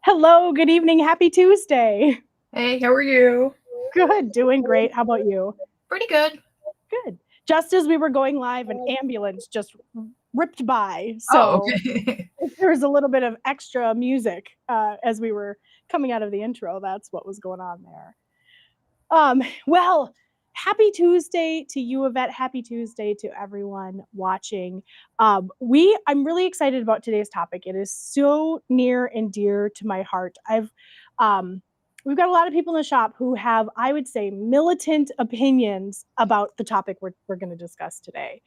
Hello, good evening, happy Tuesday. Hey, how are you? Good, doing great. How about you? Pretty good. Good. Just as we were going live, an ambulance just ripped by. Oh, So okay. if there was a little bit of extra music as we were coming out of the intro. That's what was going on there. Well, happy Tuesday to you, Yvette. Happy Tuesday to everyone watching. I'm really excited about today's topic. It is so near and dear to my heart. Um, we've got a lot of people in the shop who have, I would say, militant opinions about the topic we're going to discuss today.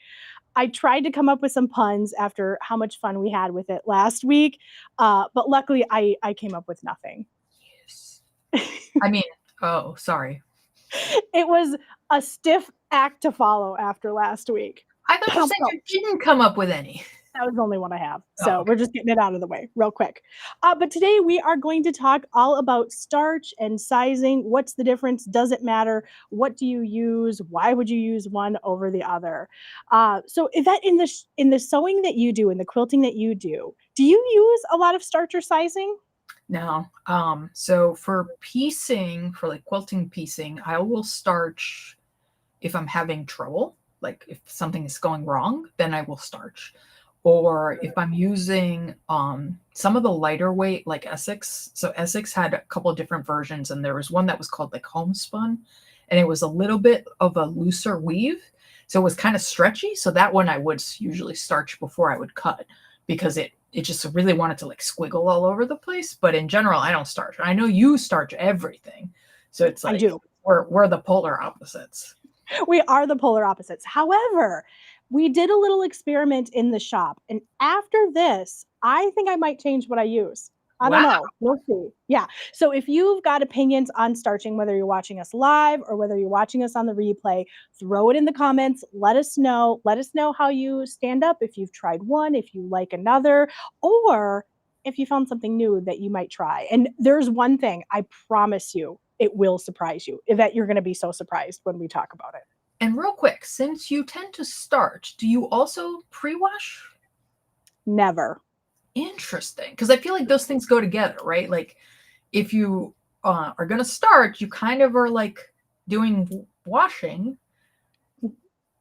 I tried to come up with some puns after how much fun we had with it last week, but luckily I came up with nothing. Yes. I mean, oh, sorry. It was a stiff act to follow after last week. I thought you said So you didn't come up with any. that was the only one I have. Oh, So okay. we're just getting it out of the way real quick. But today we are going to talk all about starch and sizing. What's the difference? Does it matter? What do you use? Why would you use one over the other? So if that in the sewing that you do, in the quilting that you do you use a lot of starch or sizing? No. So for piecing, for like quilting piecing, I will starch if I'm having trouble. Like if something is going wrong, then I will starch. Or if I'm using some of the lighter weight, like Essex. So Essex had a couple of different versions, and there was one that was called like homespun, and it was a little bit of a looser weave. So it was kind of stretchy. So that one I would usually starch before I would cut because it just really wanted to like squiggle all over the place. But in general, I don't starch. I know you starch everything. So it's I like do. we're the polar opposites. We are the polar opposites. However, we did a little experiment in the shop. And after this, I think I might change what I use. I don't Wow. know. We'll see. Yeah. So if you've got opinions on starching, whether you're watching us live or whether you're watching us on the replay, throw it in the comments. Let us know. Let us know how you stand up, if you've tried one, if you like another, or if you found something new that you might try. And there's one thing I promise you, it will surprise you. That you're going to be so surprised when we talk about it. And real quick, since you tend to starch, do you also pre-wash? Never. Interesting, because I feel like those things go together, right? Like if you are going to starch, you kind of are like doing washing.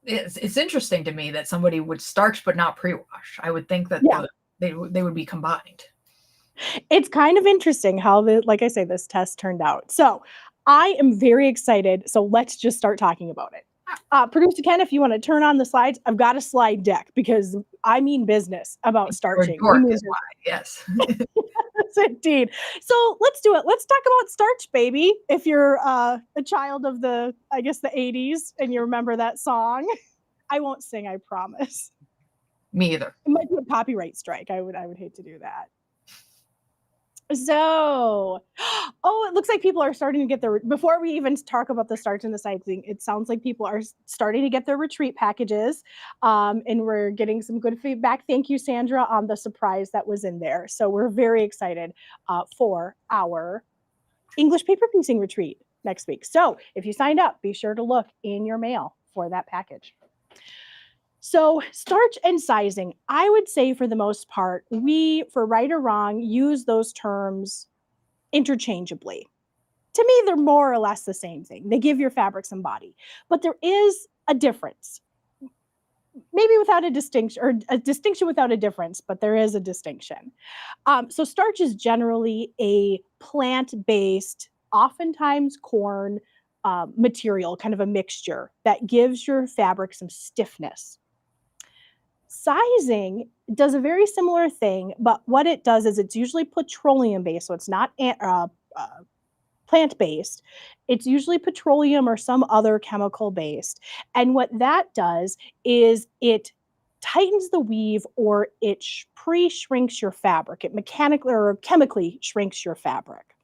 It's interesting to me that somebody would starch but not pre-wash. I would think that Yeah. they would be combined. It's kind of interesting how like I say, this test turned out. So I am very excited. So let's just start talking about it. Producer Ken, if you want to turn on the slides, I've got a slide deck because I mean business about You're a starching. We dork, mean is why. Yes. business indeed. So let's do it. Let's talk about starch, baby. If you're a child of I guess the 80s and you remember that song, I won't sing, I promise. Me either. It might be a copyright strike. I would hate to do that. So, oh, it looks like people are starting to get their, before we even talk about the starch and the cycling, it sounds like people are starting to get their retreat packages. And we're getting some good feedback. Thank you, Sandra, on the surprise that was in there. So we're very excited for our English paper piecing retreat next week. So if you signed up, be sure to look in your mail for that package. So, starch and sizing, I would say for the most part, we, for right or wrong, use those terms interchangeably. To me, they're more or less the same thing. They give your fabric some body, but there is a difference. Maybe without a distinction, or a distinction without a difference, but there is a distinction. So, starch is generally a plant based, oftentimes corn material, kind of a mixture that gives your fabric some stiffness. Sizing does a very similar thing, but what it does is it's usually petroleum based, so it's not plant based. It's usually petroleum or some other chemical based. And what that does is it tightens the weave, or it pre shrinks your fabric. It mechanically or chemically shrinks your fabric,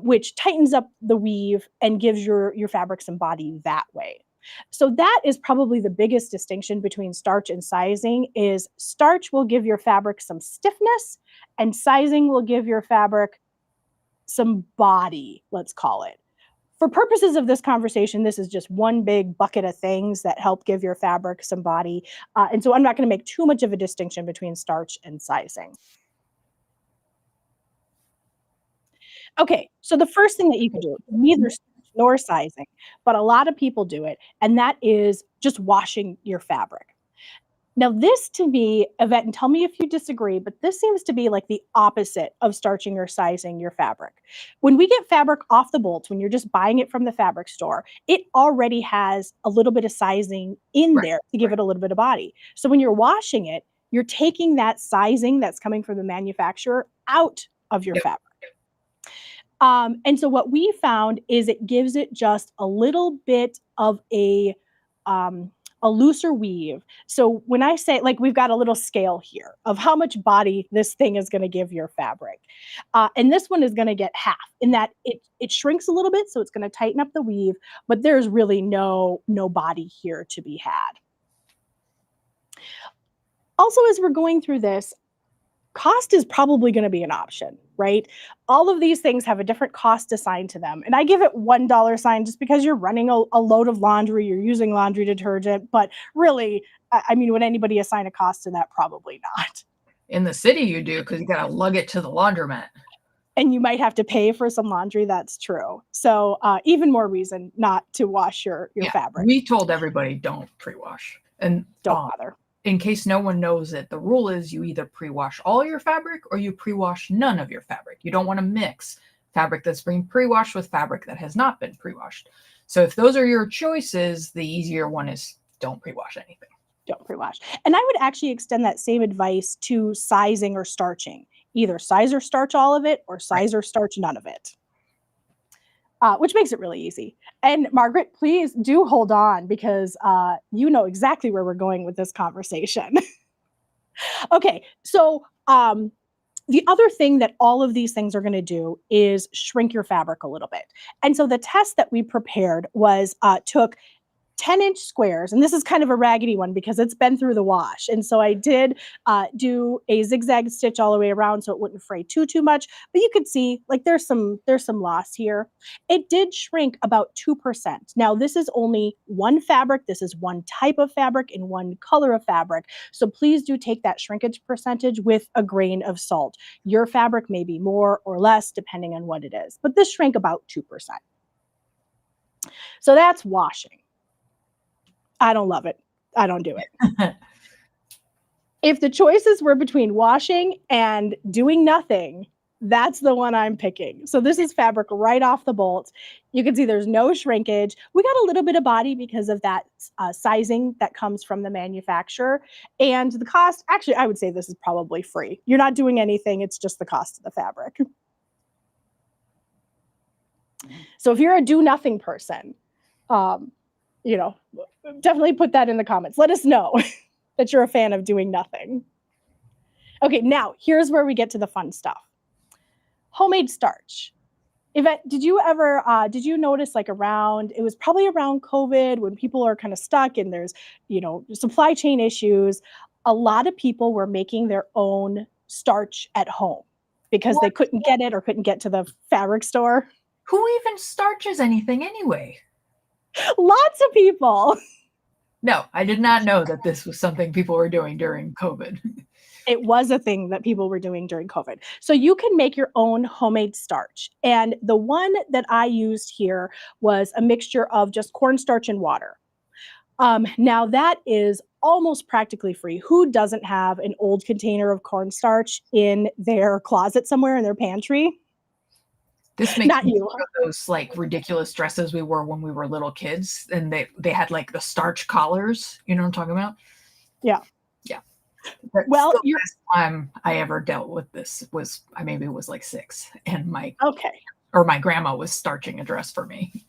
which tightens up the weave and gives your fabric some body that way. So that is probably the biggest distinction between starch and sizing. Is starch will give your fabric some stiffness, and sizing will give your fabric some body, let's call it. For purposes of this conversation, this is just one big bucket of things that help give your fabric some body. And so I'm not going to make too much of a distinction between starch and sizing. Okay, so the first thing that you can do, neither starch nor sizing, but a lot of people do it, and that is just washing your fabric. Now, this to me, Yvette, and tell me if you disagree, but this seems to be like the opposite of starching or sizing your fabric. When we get fabric off the bolts, when you're just buying it from the fabric store, it already has a little bit of sizing in Right. there to give Right. it a little bit of body. So when you're washing it, you're taking that sizing that's coming from the manufacturer out of your Yep. fabric. And so what we found is it gives it just a little bit of um, a looser weave. So when I say, like, we've got a little scale here of how much body this thing is going to give your fabric, and this one is going to get half. In that it shrinks a little bit, so it's going to tighten up the weave, but there's really no body here to be had. Also, as we're going through this, cost is probably going to be an option, right? All of these things have a different cost assigned to them. And I give it $1 sign just because you're running a load of laundry, you're using laundry detergent. But really, I mean, would anybody assign a cost to that? Probably not. In the city, you do because you got to lug it to the laundromat. And you might have to pay for some laundry. That's true. So even more reason not to wash your Yeah, fabric. we told everybody don't pre-wash. And Don't bother. in case no one knows it, the rule is you either pre-wash all your fabric or you pre-wash none of your fabric. You don't want to mix fabric that's been pre-washed with fabric that has not been pre-washed. So if those are your choices, the easier one is don't pre-wash anything. Don't pre-wash. And I would actually extend that same advice to sizing or starching. Either size or starch all of it or Right. size or starch none of it. Which makes it really easy. And Margaret, please do hold on because you know exactly where we're going with this conversation. Okay, so the other thing that all of these things are going to do is shrink your fabric a little bit. And so the test that we prepared was took 10-inch squares, and this is kind of a raggedy one because it's been through the wash. And so I did do a zigzag stitch all the way around so it wouldn't fray too much. But you could see like there's some loss here. It did shrink about 2%. Now this is only one fabric. This is one type of fabric and one color of fabric. So please do take that shrinkage percentage with a grain of salt. Your fabric may be more or less depending on what it is, but this shrank about 2%. So that's washing. I don't love it. I don't do it. If the choices were between washing and doing nothing, that's the one I'm picking. So this is fabric right off the bolt. You can see there's no shrinkage. We got a little bit of body because of that sizing that comes from the manufacturer. And the cost, actually, I would say this is probably free. You're not doing anything. It's just the cost of the fabric. So if you're a do nothing person, you know, definitely put that in the comments. Let us know that you're a fan of doing nothing. Okay, now here's where we get to the fun stuff. Homemade starch. Yvette, did you notice like it was probably around COVID when people are kind of stuck and there's, supply chain issues, a lot of people were making their own starch at home because they couldn't get it or couldn't get to the fabric store. Who even starches anything anyway? Lots of people. No, I did not know that this was something people were doing during COVID. It was a thing that people were doing during COVID. So you can make your own homemade starch. And the one that I used here was a mixture of just cornstarch and water. Now that is almost practically free. Who doesn't have an old container of cornstarch in their closet somewhere in their pantry? This makes Not me you. think of those like ridiculous dresses we wore when we were little kids, and they had like the starch collars. You know what I'm talking about? Yeah. Yeah. Well, the last time I ever dealt with this was I maybe was like 6, and my grandma was starching a dress for me.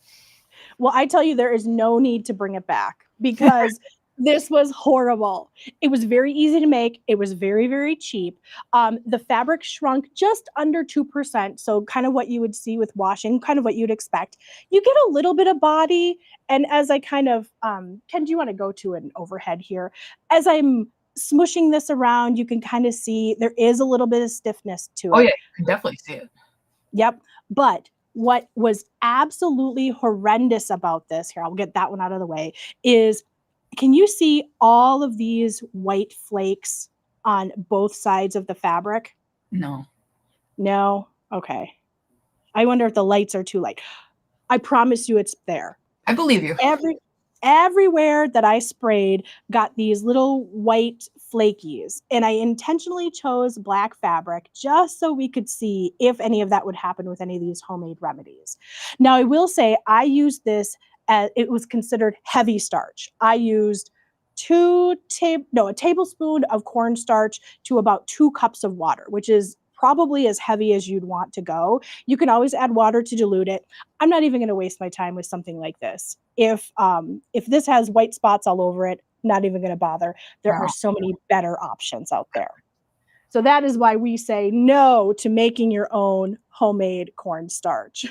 Well, I tell you, there is no need to bring it back because this was horrible. It was very easy to make. It was very, very cheap. The fabric shrunk just under 2%. So kind of what you would see with washing, kind of what you'd expect. You get a little bit of body. And as I kind of, Ken, do you want to go to an overhead here? As I'm smushing this around, you can kind of see there is a little bit of stiffness to it. Oh yeah, you can definitely see it. Yep. But what was absolutely horrendous about this, here, I'll get that one out of the way, is can you see all of these white flakes on both sides of the fabric? No. No? Okay. I wonder if the lights are too light. I promise you it's there. I believe you. Everywhere that I sprayed got these little white flakies, and I intentionally chose black fabric just so we could see if any of that would happen with any of these homemade remedies. Now, I will say I used this as it was considered heavy starch. I used a tablespoon of cornstarch to about 2 cups of water, which is probably as heavy as you'd want to go. You can always add water to dilute it. I'm not even going to waste my time with something like this. If this has white spots all over it, not even going to bother. There are No. so many better options out there. So that is why we say no to making your own homemade cornstarch.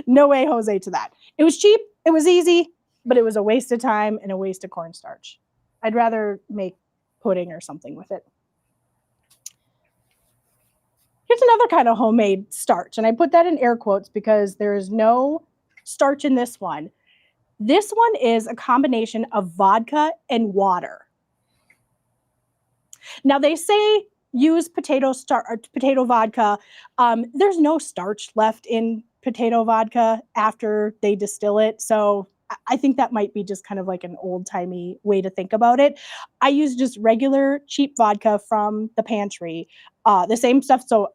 No way, Jose, to that. It was cheap, it was easy, but it was a waste of time and a waste of cornstarch. I'd rather make pudding or something with it. Here's another kind of homemade starch, and I put that in air quotes because there is no starch in this one. This one is a combination of vodka and water. Now they say use potato vodka. There's no starch left in potato vodka after they distill it, so I think that might be just kind of like an old-timey way to think about it. I use just regular cheap vodka from the pantry, the same stuff. So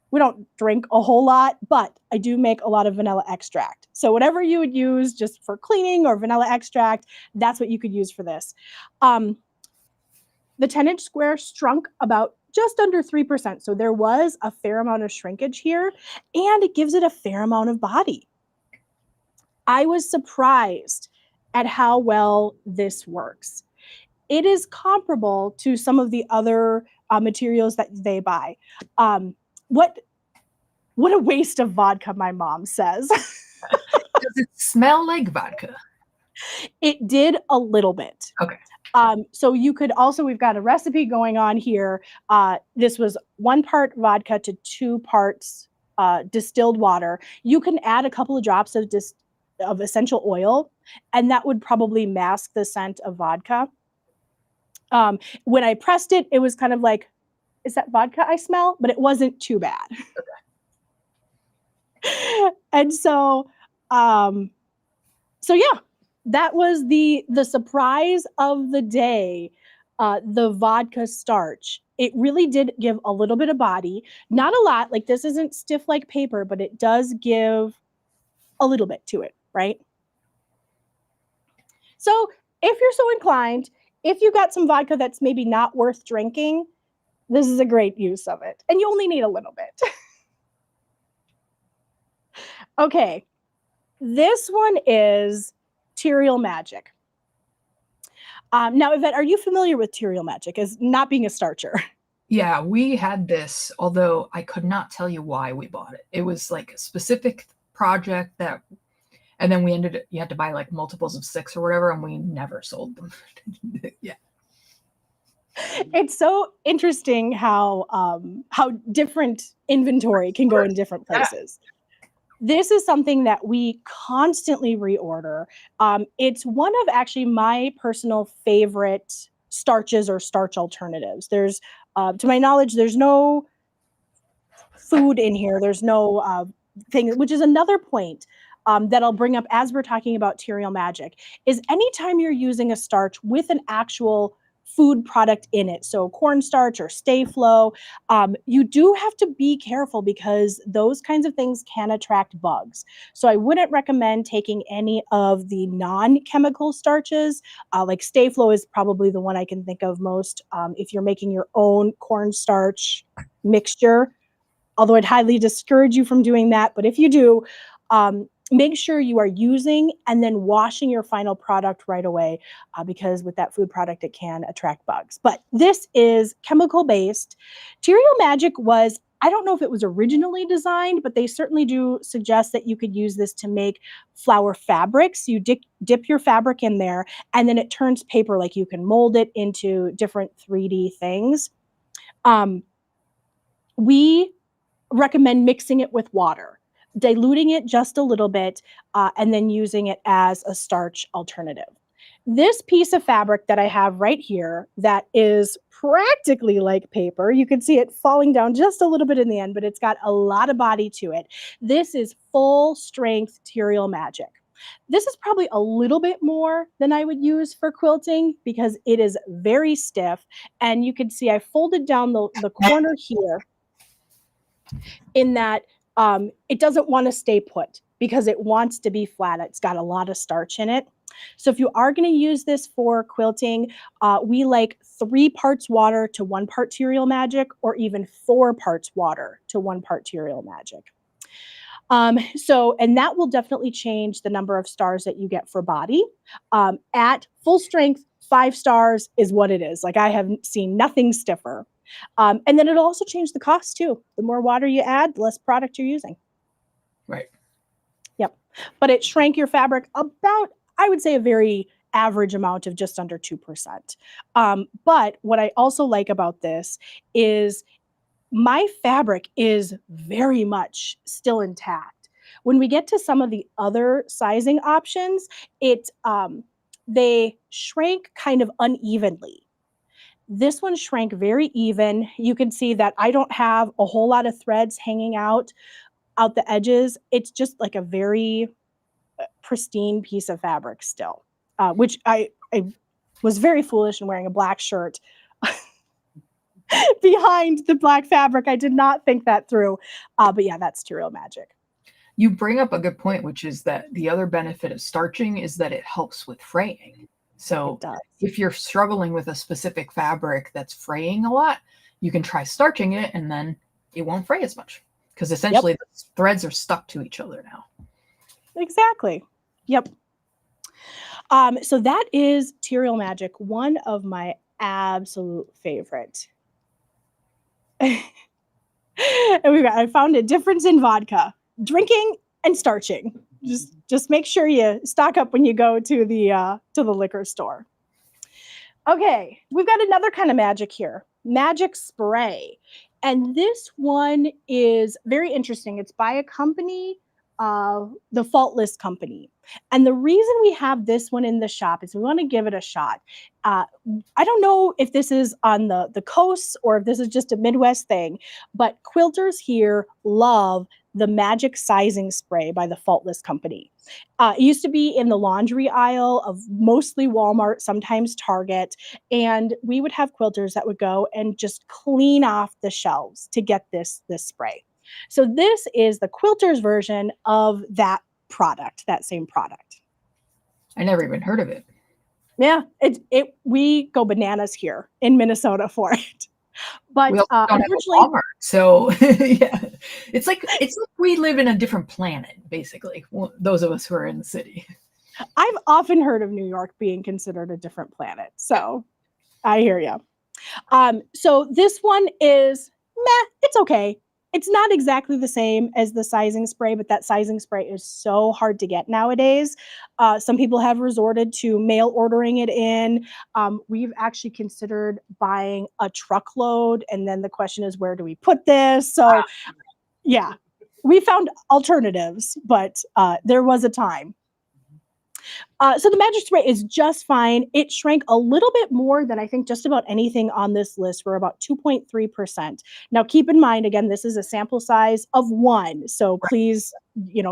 we don't drink a whole lot, but I do make a lot of vanilla extract. So whatever you would use just for cleaning or vanilla extract, that's what you could use for this. The 10-inch square shrunk about just under 3%. So there was a fair amount of shrinkage here, and it gives it a fair amount of body. I was surprised at how well this works. It is comparable to some of the other materials that they buy. What a waste of vodka, my mom says. Does it smell like vodka? It did a little bit. Okay. So you could also, we've got a recipe going on here. This was 1 part vodka to 2 parts distilled water. You can add a couple of drops of essential oil, and that would probably mask the scent of vodka. When I pressed it, it was kind of like, is that vodka I smell? But it wasn't too bad. And so yeah, that was the surprise of the day. The vodka starch. It really did give a little bit of body, not a lot. Like this isn't stiff like paper, but it does give a little bit to it, right? So if you're so inclined, if you got some vodka that's maybe not worth drinking, this is a great use of it. And you only need a little bit. Okay, this one isTerial Magic. Now, Yvette, are you familiar withTerial Magic as not being a starcher? Yeah, we had this, although I could not tell you why we bought it. It was like a specific project that, and then you had to buy like multiples of 6 or whatever, and we never sold them. Yeah. It's so interesting how different inventory can go in different places. This is something that we constantly reorder. It's one of actually my personal favorite starches or starch alternatives. There's, to my knowledge, there's no food in here. There's no thing, which is another point that I'll bring up as we're talking aboutTerial Magic, is anytime you're using a starch with an actual food product in it, so cornstarch or stay flow, you do have to be careful because those kinds of things can attract bugs. So I wouldn't recommend taking any of the non-chemical starches. Like stay flow is probably the one I can think of most if you're making your own cornstarch mixture, although I'd highly discourage you from doing that. But if you do, make sure you are using and then washing your final product right away because with that food product, it can attract bugs. But this is chemical-based.Terial Magic was, I don't know if it was originally designed, but they certainly do suggest that you could use this to make flower fabrics. You dip your fabric in there, and then it turns paper, like you can mold it into different 3D things. We recommend mixing it with water, diluting it just a little bit, and then using it as a starch alternative. This piece of fabric that I have right here that is practically like paper, you can see it falling down just a little bit in the end, but it's got a lot of body to it. This is full strength Material Magic. This is probably a little bit more than I would use for quilting because it is very stiff. And you can see I folded down the corner here in that it doesn't want to stay put because it wants to be flat. It's got a lot of starch in it. So if you are going to use this for quilting, we like 3 parts water to 1 part Material Magic, or even 4 parts water to 1 part Material Magic. And that will definitely change the number of stars that you get for body. At full strength, 5 stars is what it is. Like I have seen nothing stiffer. And then it'll also change the cost too. The more water you add, the less product you're using. Right. Yep. But it shrank your fabric about, I would say, a very average amount of just under 2%. But what I also like about this is my fabric is very much still intact. When we get to some of the other sizing options, they shrank kind of unevenly. This one shrank very even. You can see that I don't have a whole lot of threads hanging out the edges. It's just like a very pristine piece of fabric still, which I was very foolish in wearing a black shirt behind the black fabric. I did not think that through. But yeah, that's Material Magic. You bring up a good point, which is that the other benefit of starching is that it helps with fraying. So if you're struggling with a specific fabric that's fraying a lot, you can try starching it and then it won't fray as much because essentially the threads are stuck to each other now. Exactly. Yep. So that is Material Magic, one of my absolute favorite. And I found a difference in vodka, drinking and starching. Just make sure you stock up when you go to the liquor store. Okay, we've got another kind of magic here, magic spray. And this one is very interesting. It's by a company, the Faultless Company. And the reason we have this one in the shop is we want to give it a shot. I don't know if this is on the coast or if this is just a Midwest thing, but quilters here love the Magic Sizing Spray by the Faultless Company. It used to be in the laundry aisle of mostly Walmart, sometimes Target, and we would have quilters that would go and just clean off the shelves to get this spray. So this is the quilters version of that product, that same product. I never even heard of it. Yeah, we go bananas here in Minnesota for it. But we don't unfortunately, have a Walmart, so yeah, it's like we live in a different planet, basically. Those of us who are in the city. I've often heard of New York being considered a different planet, so I hear you. So this one is meh. It's okay. It's not exactly the same as the sizing spray, but that sizing spray is so hard to get nowadays. Some people have resorted to mail ordering it in. We've actually considered buying a truckload, and then the question is, where do we put this? So, yeah, we found alternatives, but there was a time. So the magic spray is just fine. It shrank a little bit more than I think just about anything on this list. We're about 2.3%. Now, keep in mind, again, this is a sample size of 1. So please,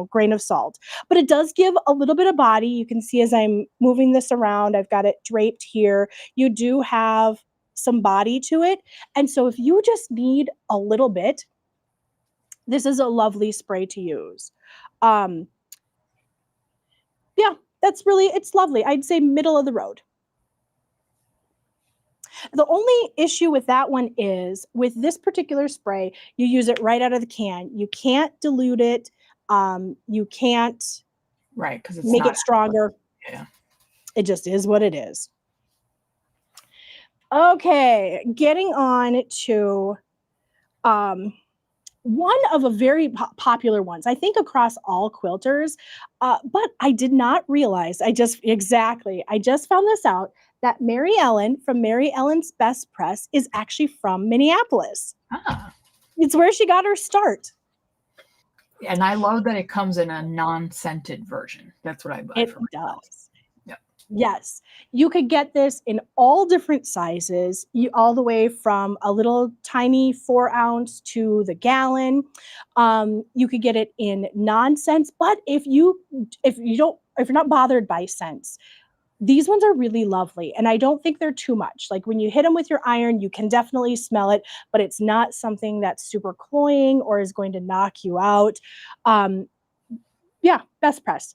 grain of salt. But it does give a little bit of body. You can see as I'm moving this around, I've got it draped here. You do have some body to it. And so if you just need a little bit, this is a lovely spray to use. Yeah. It's lovely. I'd say middle of the road. The only issue with that one is with this particular spray, you use it right out of the can. You can't dilute it. You can't because it's make it stronger. Yeah. It just is what it is. Okay, getting on to one of a very popular ones, I think across all quilters, but I did not realize, I just found this out, that Mary Ellen from Mary Ellen's Best Press is actually from Minneapolis. It's where she got her start. And I love that it comes in a non-scented version. That's what I buy. It does. Yep. Yes, you could get this in all different sizes, all the way from a little tiny 4 ounce to the gallon. You could get it in nonsense, but if you're not bothered by scents, these ones are really lovely, and I don't think they're too much. Like when you hit them with your iron, you can definitely smell it, but it's not something that's super cloying or is going to knock you out. Um, yeah, best press.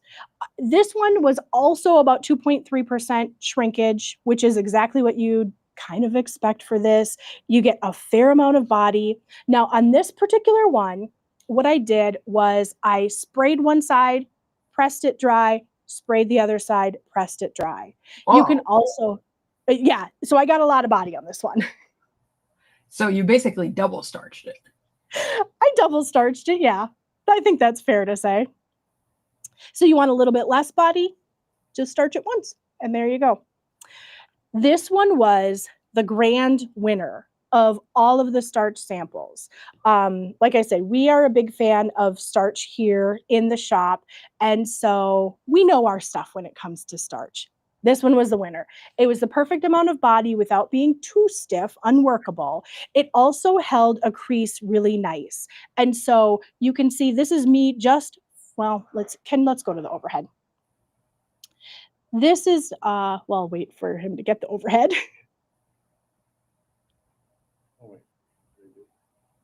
This one was also about 2.3% shrinkage, which is exactly what you'd kind of expect for this. You get a fair amount of body. Now, on this particular one, what I did was I sprayed one side, pressed it dry, sprayed the other side, pressed it dry. You can Oh, also, yeah, so I got a lot of body on this one. so you basically double starched it. I double starched it, yeah. I think that's fair to say. So you want a little bit less body? Just starch it once, and there you go. This one was the grand winner of all of the starch samples. Like I said, we are a big fan of starch here in the shop, and so we know our stuff when it comes to starch. This one was the winner. It was the perfect amount of body without being too stiff, unworkable. It also held a crease really nice. And so you can see this is me just, well, let's go to the overhead. This is well, wait for him to get the overhead.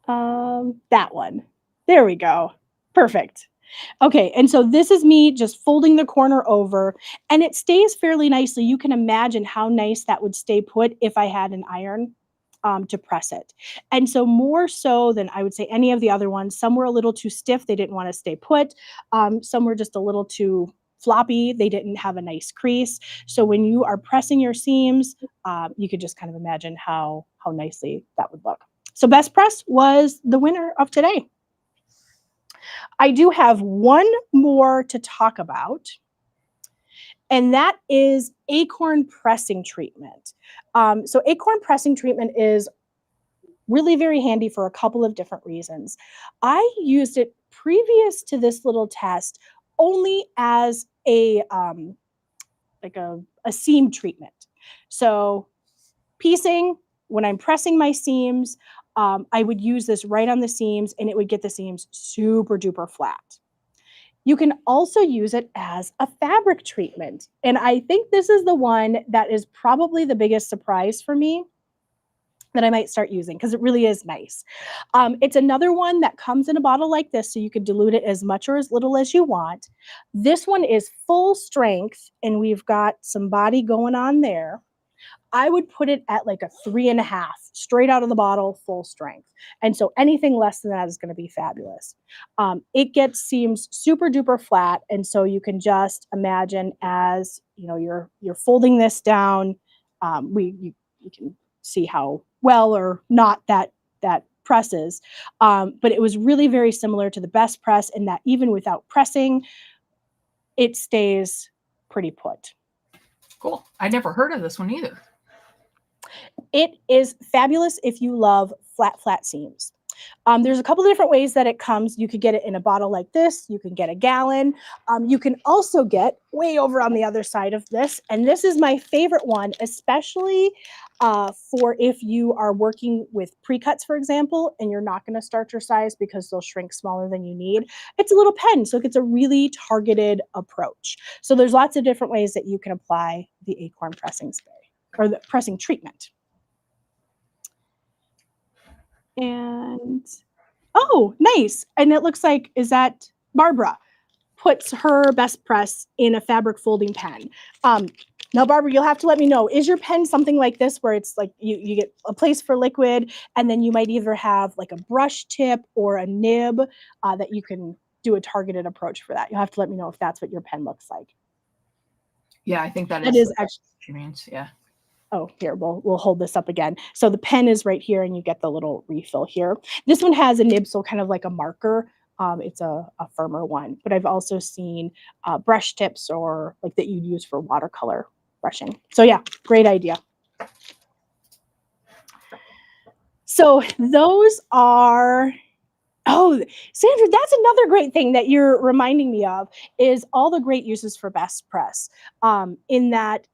That one. There we go. Perfect. Okay, and so this is me just folding the corner over, and it stays fairly nicely. You can imagine how nice that would stay put if I had an iron to press it. And so more so than I would say any of the other ones, some were a little too stiff. They didn't want to stay put. Some were just a little too floppy. They didn't have a nice crease. So when you are pressing your seams, you could just kind of imagine how nicely that would look. So Best Press was the winner of today. I do have one more to talk about, and that is acorn pressing treatment. So acorn pressing treatment is really very handy for a couple of different reasons. I used it previous to this little test only as a seam treatment. So piecing, when I'm pressing my seams, I would use this right on the seams and it would get the seams super duper flat. You can also use it as a fabric treatment. And I think this is the one that is probably the biggest surprise for me that I might start using because it really is nice. It's another one that comes in a bottle like this, so you can dilute it as much or as little as you want. This one is full strength, and we've got some body going on there. I would put it at like a 3.5, straight out of the bottle, full strength. And so anything less than that is going to be fabulous. It seems super duper flat, and so you can just imagine as you're folding this down. You can see how well or not that presses. But it was really very similar to the Best Press in that even without pressing, it stays pretty put. Cool. I never heard of this one either. It is fabulous if you love flat seams. There's a couple of different ways that it comes. You could get it in a bottle like this. You can get a gallon. You can also get way over on the other side of this. And this is my favorite one, especially for if you are working with pre-cuts, for example, and you're not going to start your size because they'll shrink smaller than you need. It's a little pen, so it gets a really targeted approach. So there's lots of different ways that you can apply the acorn pressing spray or the pressing treatment. And oh, nice. And it looks like, is that Barbara puts her Best Press in a fabric folding pen. Now, Barbara, you'll have to let me know, is your pen something like this where it's like you get a place for liquid and then you might either have like a brush tip or a nib that you can do a targeted approach for that? You'll have to let me know if that's what your pen looks like. Yeah, I think that is actually. She means, yeah. Oh, here, we'll hold this up again. So the pen is right here, and you get the little refill here. This one has a nib, so kind of like a marker. It's a firmer one, but I've also seen brush tips or like that you'd use for watercolor brushing. So yeah, great idea. So those are, Oh, Sandra, that's another great thing that you're reminding me of is all the great uses for best press. In that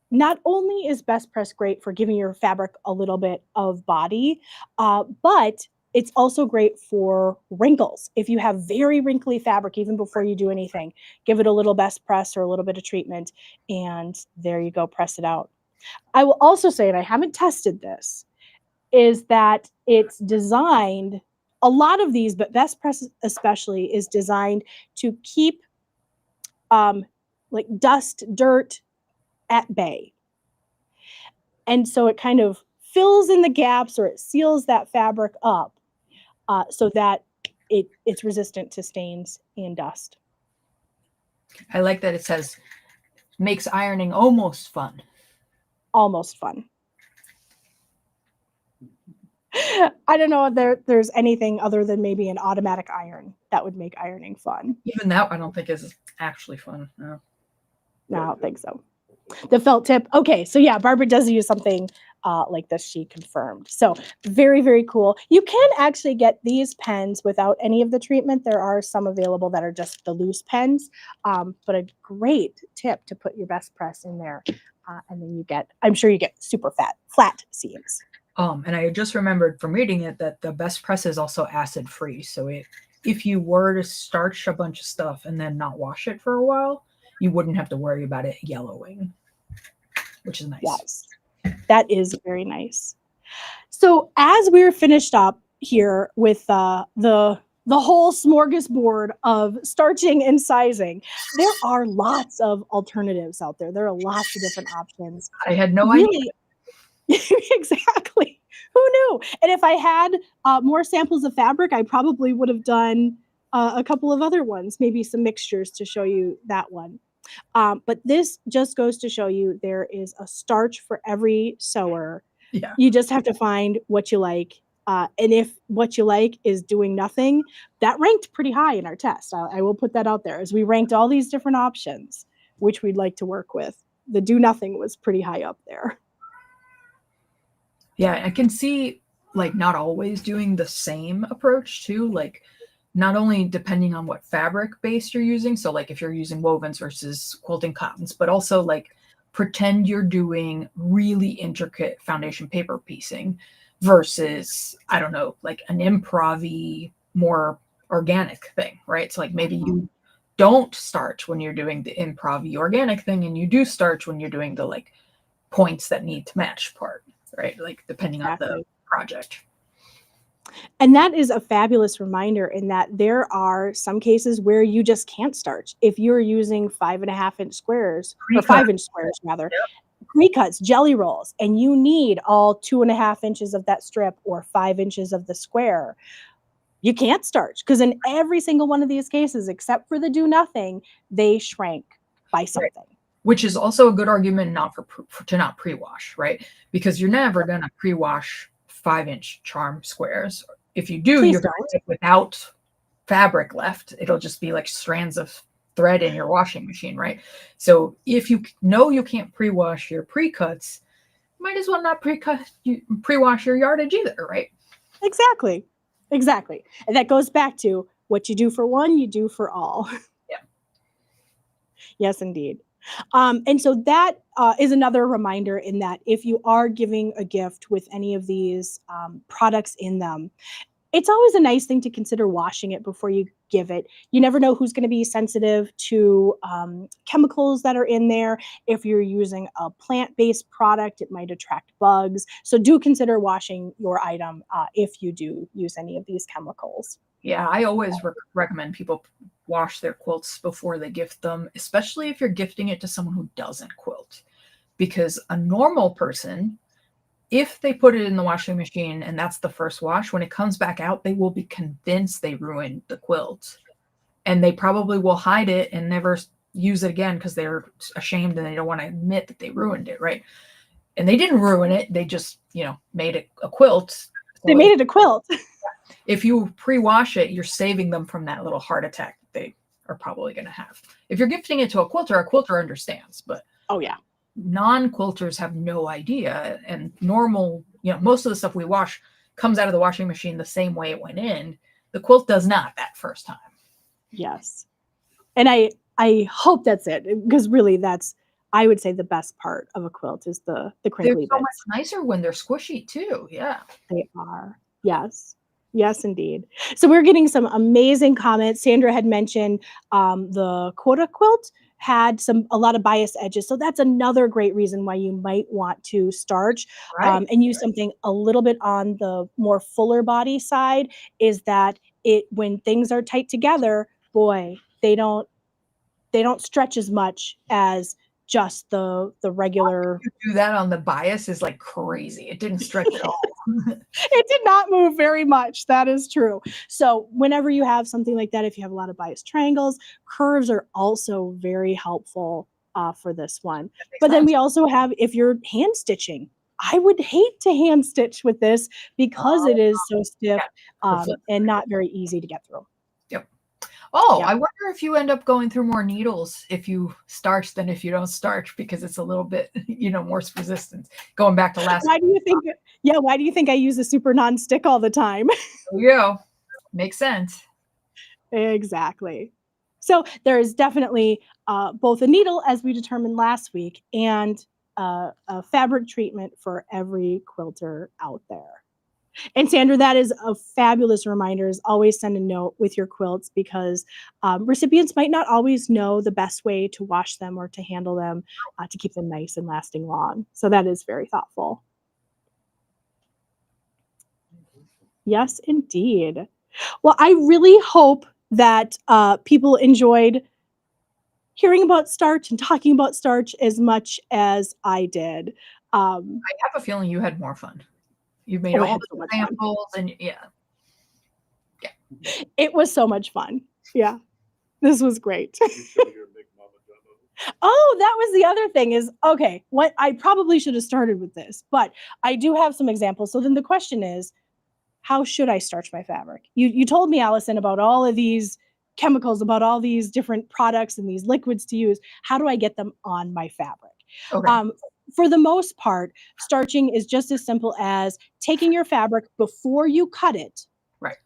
not only is best press great for giving your fabric a little bit of body, but it's also great for wrinkles. If you have very wrinkly fabric, even before you do anything, give it a little best press or a little bit of treatment, and there you go, press it out. I will also say, and I haven't tested this, is that it's designed, a lot of these, but best press especially, is designed to keep um, like dust, dirt at bay. And so it kind of fills in the gaps or it seals that fabric up so that it's resistant to stains and dust. I like that it says makes ironing almost fun. Almost fun. I don't know if there's anything other than maybe an automatic iron that would make ironing fun. Even that I don't think is actually fun. No. No, I don't think so. The felt tip. Okay, so yeah, Barbara does use something like this. She confirmed. So very, very cool. You can actually get these pens without any of the treatment. There are some available that are just the loose pens, but a great tip to put your best press in there. And then you get, I'm sure you get super flat seams. And I just remembered from reading it that the best press is also acid free. So if you were to starch a bunch of stuff and then not wash it for a while, you wouldn't have to worry about it yellowing, which is nice. Yes, that is very nice. So as we're finished up here with the whole smorgasbord of starching and sizing, there are lots of alternatives out there. There are lots of different options. I had no idea. Exactly. Who knew? And if I had more samples of fabric, I probably would have done a couple of other ones, maybe some mixtures to show you that one. But this just goes to show you there is a starch for every sewer. Yeah. You just have to find what you like. And if what you like is doing nothing, that ranked pretty high in our test. I will put that out there as we ranked all these different options, which we'd like to work with. The do nothing was pretty high up there. Yeah, I can see like not always doing the same approach too. Like not only depending on what fabric base you're using. So like if you're using wovens versus quilting cottons, but also like pretend you're doing really intricate foundation paper piecing versus, I don't know, like an improv-y, more organic thing, right? So like maybe you don't starch when you're doing the improv-y organic thing and you do starch when you're doing the like points that need to match part, right? Like depending on the project. And that is a fabulous reminder in that there are some cases where you just can't starch. If you're using 5.5-inch squares, or 5-inch squares rather, pre-cuts, jelly rolls, and you need all 2.5 inches of that strip or 5 inches of the square, you can't starch because in every single one of these cases, except for the do nothing, they shrank by something. Right. Which is also a good argument not to not pre-wash, right? Because you're never gonna pre-wash 5-inch charm squares. If you do, Please you're don't. without fabric left. It'll just be like strands of thread in your washing machine, right? So if you know you can't pre-wash your pre-cuts, might as well not pre-wash your yardage either, right? Exactly. Exactly. And that goes back to what you do for one, you do for all. Yeah. Yes, indeed. And so that is another reminder in that if you are giving a gift with any of these products in them, it's always a nice thing to consider washing it before you give it. You never know who's going to be sensitive to chemicals that are in there. If you're using a plant-based product, it might attract bugs. So do consider washing your item if you do use any of these chemicals. Yeah, I always recommend people wash their quilts before they gift them, especially if you're gifting it to someone who doesn't quilt. Because a normal person, if they put it in the washing machine and that's the first wash, when it comes back out, they will be convinced they ruined the quilt. And they probably will hide it and never use it again because they're ashamed and they don't want to admit that they ruined it, right? And they didn't ruin it. They just, made it a quilt. So they made it a quilt. If you pre-wash it, you're saving them from that little heart attack that they are probably going to have. If you're gifting it to a quilter understands, but oh yeah, non-quilters have no idea. And normal, most of the stuff we wash comes out of the washing machine the same way it went in. The quilt does not that first time. Yes. And I hope that's it, because really that's, I would say, the best part of a quilt is the They're crinkly so much bits. nicer when they're squishy too. Yeah. They are. Yes. Yes, indeed. So we're getting some amazing comments. Sandra had mentioned the quota quilt had a lot of biased edges. So that's another great reason why you might want to starch Right. and use something a little bit on the more fuller body side, is that it, when things are tight together, boy, they don't stretch as much as just the regular. You do that on the bias is like crazy. It didn't stretch at all. It did not move very much. That is true. So whenever you have something like that, if you have a lot of biased triangles, curves are also very helpful for this one. That makes But then sense. we also have, if you're hand stitching, I would hate to hand stitch with this because it Oh, is so stiff yeah. The flip and side. not very easy to get through. Yep. Oh, Yep. I wonder if you end up going through more needles if you starch than if you don't starch, because it's a little bit, more resistance. Going back to last. Why do you think? Yeah. Why do you think I use a super non-stick all the time? There you go. Makes sense. Exactly. So there is definitely both a needle, as we determined last week, and a fabric treatment for every quilter out there. And Sandra, that is a fabulous reminder, is always send a note with your quilts, because recipients might not always know the best way to wash them or to handle them to keep them nice and lasting long. So that is very thoughtful. Yes, indeed. Well, I really hope that people enjoyed hearing about starch and talking about starch as much as I did. Um, I have a feeling you had more fun. You made oh, I all had the so much fun. examples and yeah. It was so much fun. Yeah, this was great. Oh, that was the other thing is, okay, what I probably should have started with this, but I do have some examples. So then the question is, how should I starch my fabric? You told me, Allison, about all of these chemicals, about all these different products and these liquids to use. How do I get them on my fabric? Okay. Um, for the most part, starching is just as simple as taking your fabric before you cut it, Right.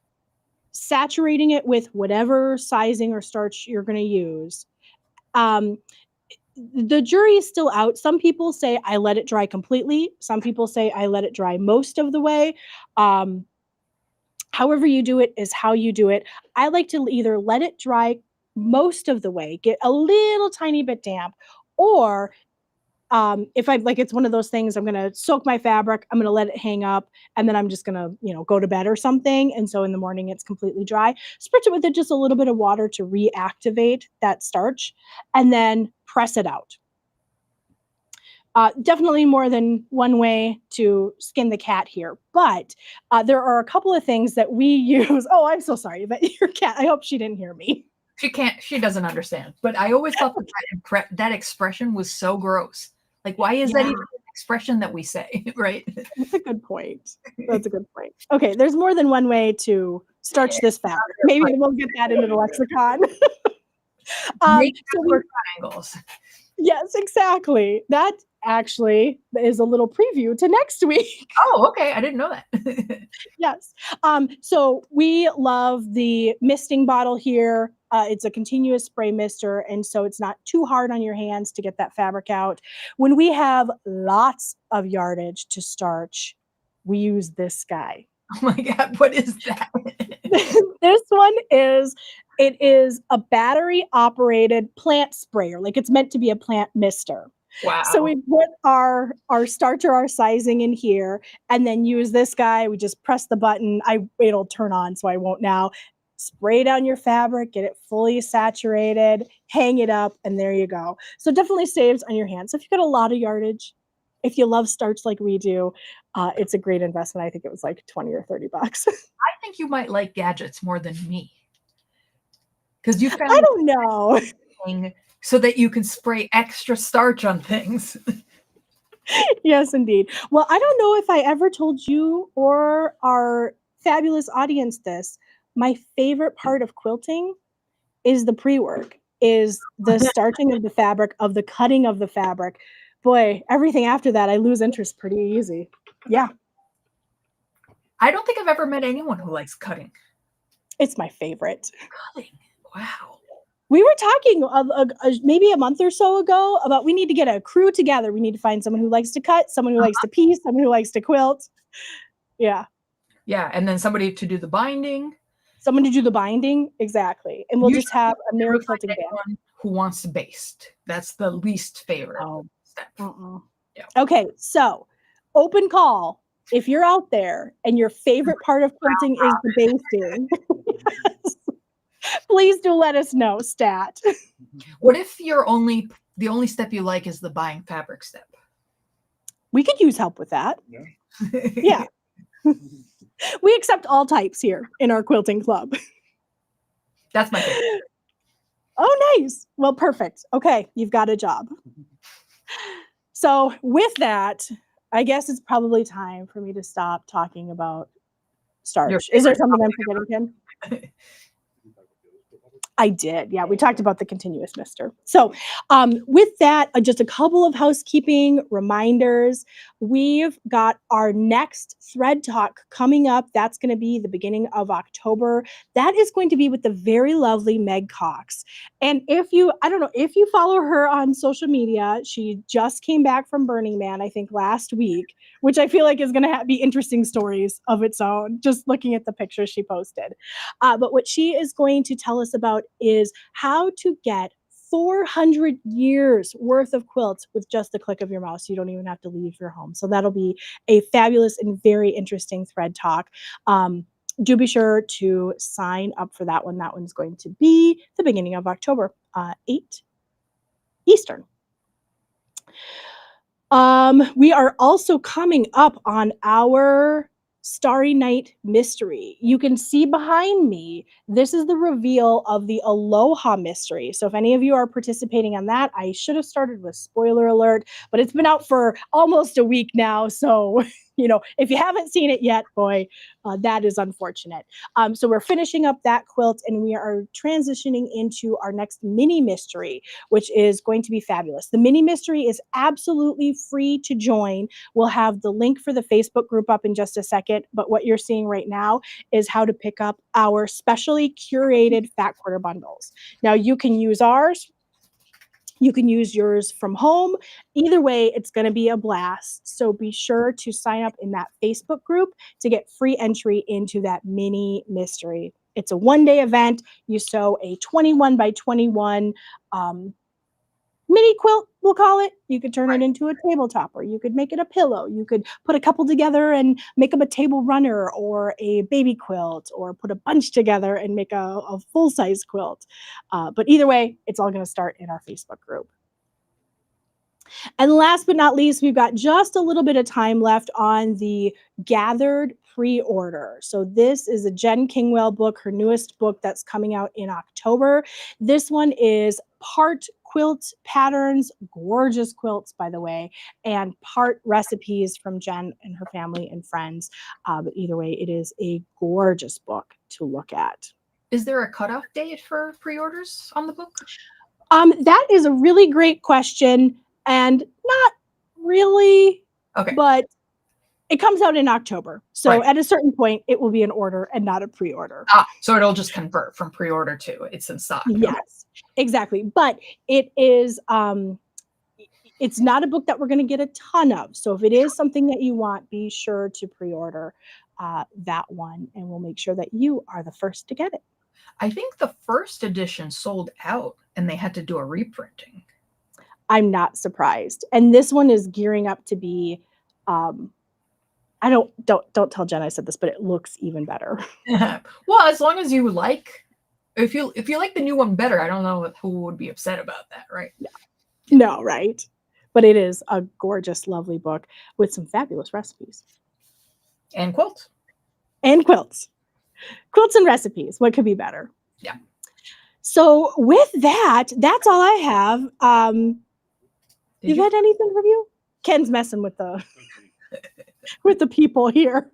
saturating it with whatever sizing or starch you're going to use. Um, the jury is still out. Some people say I let it dry completely. Some people say I let it dry most of the way. Um, However you do it is how you do it. I like to either let it dry most of the way, get a little tiny bit damp, or if I like, it's one of those things, I'm gonna soak my fabric, I'm gonna let it hang up, and then I'm just gonna, go to bed or something. And so in the morning it's completely dry. Spritz it with just a little bit of water to reactivate that starch, and then press it out. Definitely more than one way to skin the cat here, but there are a couple of things that we use. Oh, I'm so sorry, but your cat, I hope she didn't hear me. She doesn't understand. But I always thought that expression was so gross. Like, why is that Yeah, even an expression that we say, right? that's a good point. That's a good point. Okay, there's more than one way to starch this fabric. Maybe we'll get that into the lexicon. Make So we, square triangles. yes, exactly. That actually is a little preview to next week. Oh, okay. I didn't know that. Yes. So we love the misting bottle here. It's a continuous spray mister, and so it's not too hard on your hands to get that fabric out. When we have lots of yardage to starch, we use this guy. Oh my God, what is that? This one is, it is a battery operated plant sprayer. Like, it's meant to be a plant mister. So Wow. we put our starter, our sizing in here, and then use this guy. We just press the button. It'll turn on, so I won't now. Spray down your fabric, get it fully saturated, hang it up, and there you go. So definitely saves on your hands. So if you've got a lot of yardage, if you love starch like we do, it's a great investment. I think it was like 20 or 30 bucks. I think you might like gadgets more than me because you I found don't know. thing so that you can spray extra starch on things. Yes, indeed. Well, I don't know if I ever told you or our fabulous audience this. My favorite part of quilting is the pre-work, is the starting of the fabric, of the cutting of the fabric. Boy, everything after that, I lose interest pretty easy. Yeah. I don't think I've ever met anyone who likes cutting. It's my favorite. Cutting. Wow. We were talking maybe a month or so ago about we need to get a crew together. We need to find someone who likes to cut, someone who likes to piece, someone who likes to quilt. Yeah. Yeah, and then somebody to do the binding. Someone to do the binding. Exactly. And we'll Usually just have a never merry find quilting band. anyone who wants to baste. That's the least favorite Oh. step. Yeah. Okay, so open call. If you're out there and your favorite part of quilting is the basting, please do let us know, stat. What if the only step you like is the buying fabric step? We could use help with that. Yeah. We accept all types here in our quilting club. That's my favorite. Oh, nice. Well, perfect. Okay, you've got a job. So, with that, I guess it's probably time for me to stop talking about starch. Is there something I'm forgetting, Ken? I did. Yeah, we talked about the continuous mister. So, with that, just a couple of housekeeping reminders. We've got our next thread talk coming up. That's going to be the beginning of October. That is going to be with the very lovely Meg Cox. And I don't know, if you follow her on social media, she just came back from Burning Man, I think last week, which I feel like is going to be interesting stories of its own, just looking at the pictures she posted. But what she is going to tell us about is how to get 400 years worth of quilts with just the click of your mouse. You don't even have to leave your home. So that'll be a fabulous and very interesting thread talk. Do be sure to sign up for that one. That one's going to be the beginning of October, 8 Eastern. We are also coming up on our Starry Night Mystery. You can see behind me, this is the reveal of the Aloha Mystery. So if any of you are participating on that, I should have started with spoiler alert, but it's been out for almost a week now. So, if you haven't seen it yet, boy, that is unfortunate. So we're finishing up that quilt and we are transitioning into our next mini mystery, which is going to be fabulous. The mini mystery is absolutely free to join. We'll have the link for the Facebook group up in just a second, but what you're seeing right now is how to pick up our specially curated fat quarter bundles. Now you can use ours. You can use yours from home. Either way, it's going to be a blast. So be sure to sign up in that Facebook group to get free entry into that mini mystery. It's a one-day event. You sew a 21 by 21 mini quilt, we'll call it. You could turn it into a tabletop, or you could make it a pillow. You could put a couple together and make them a table runner or a baby quilt, or put a bunch together and make a full-size quilt. But either way, it's all going to start in our Facebook group. And last but not least, we've got just a little bit of time left on the Gathered pre-order. So this is a Jen Kingwell book, her newest book that's coming out in October. This one is part quilt patterns, gorgeous quilts, by the way, and part recipes from Jen and her family and friends. But either way, it is a gorgeous book to look at. Is there a cutoff date for pre-orders on the book? That is a really great question. And not really, okay, but it comes out in October. So at a certain point, it will be an order and not a pre-order. So it'll just convert from pre-order to it's in stock. Yes, exactly. But it is, it's not a book that we're going to get a ton of. So if it is something that you want, be sure to pre-order that one, and we'll make sure that you are the first to get it. I think the first edition sold out and they had to do a reprinting. I'm not surprised. And this one is gearing up to be, I don't tell Jen I said this, but it looks even better. Well, as long as you if you like the new one better, I don't know who would be upset about that, right? No, right? But it is a gorgeous, lovely book with some fabulous recipes. And quilts. And quilts. Quilts and recipes. What could be better? Yeah. So with that, that's all I have. You got anything from you? Ken's messing with the with the people here.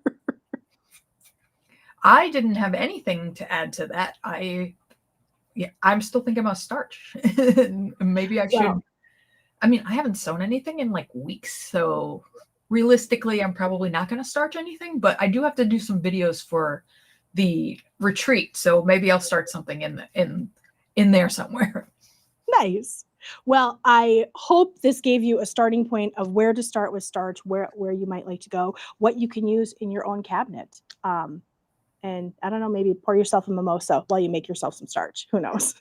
I didn't have anything to add to that. I'm still thinking about starch. Maybe I should. I mean, I haven't sewn anything in like weeks, so realistically, I'm probably not going to starch anything. But I do have to do some videos for the retreat. So maybe I'll start something in there somewhere. Nice. Well, I hope this gave you a starting point of where to start with starch, where you might like to go, what you can use in your own cabinet. And I don't know, maybe pour yourself a mimosa while you make yourself some starch. Who knows?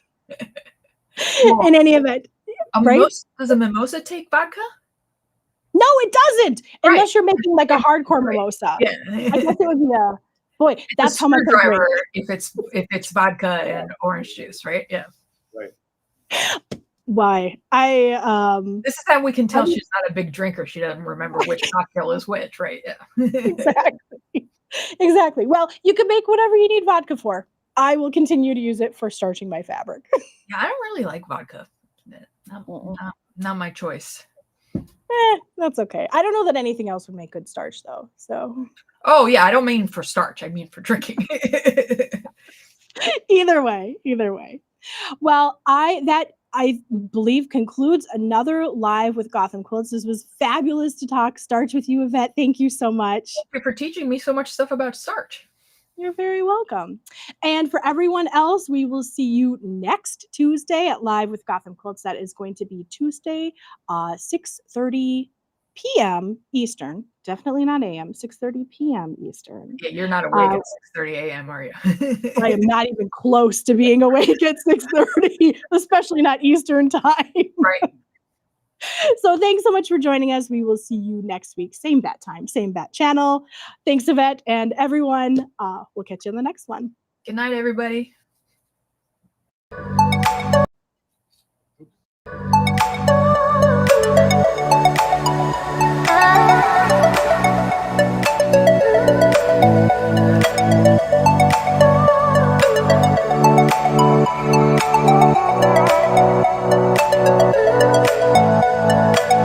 Well, in any event, right? Does a mimosa take vodka? No, it doesn't. Right. Unless you're making like a hardcore Right. mimosa. Yeah. I guess it would be a boy. It's That's a how much I drink. screwdriver if it's vodka and orange juice, right? Yeah. Right. Why? This is how we can tell she's not a big drinker. She doesn't remember which cocktail is which, right? Yeah. Exactly. Exactly. Well, you can make whatever you need vodka for. I will continue to use it for starching my fabric. Yeah, I don't really like vodka. Not my choice. That's okay. I don't know that anything else would make good starch though. So Oh yeah, I don't mean for starch. I mean for drinking. either way. Well, I believe concludes another live with Gotham Quilts. This was fabulous to talk starch with you, Yvette. Thank you so much. Thank you for teaching me so much stuff about starch. You're very welcome. And for everyone else, we will see you next Tuesday at Live with Gotham Quilts. That is going to be Tuesday, 6:30 p.m. Eastern. Definitely not a.m., 6:30 p.m. Eastern. Yeah, you're not awake at 6:30 a.m., are you? I am not even close to being awake at 6:30, especially not Eastern time. Right. So thanks so much for joining us. We will see you next week. Same bat time, same bat channel. Thanks, Yvette, and everyone. We'll catch you in the next one. Good night, everybody.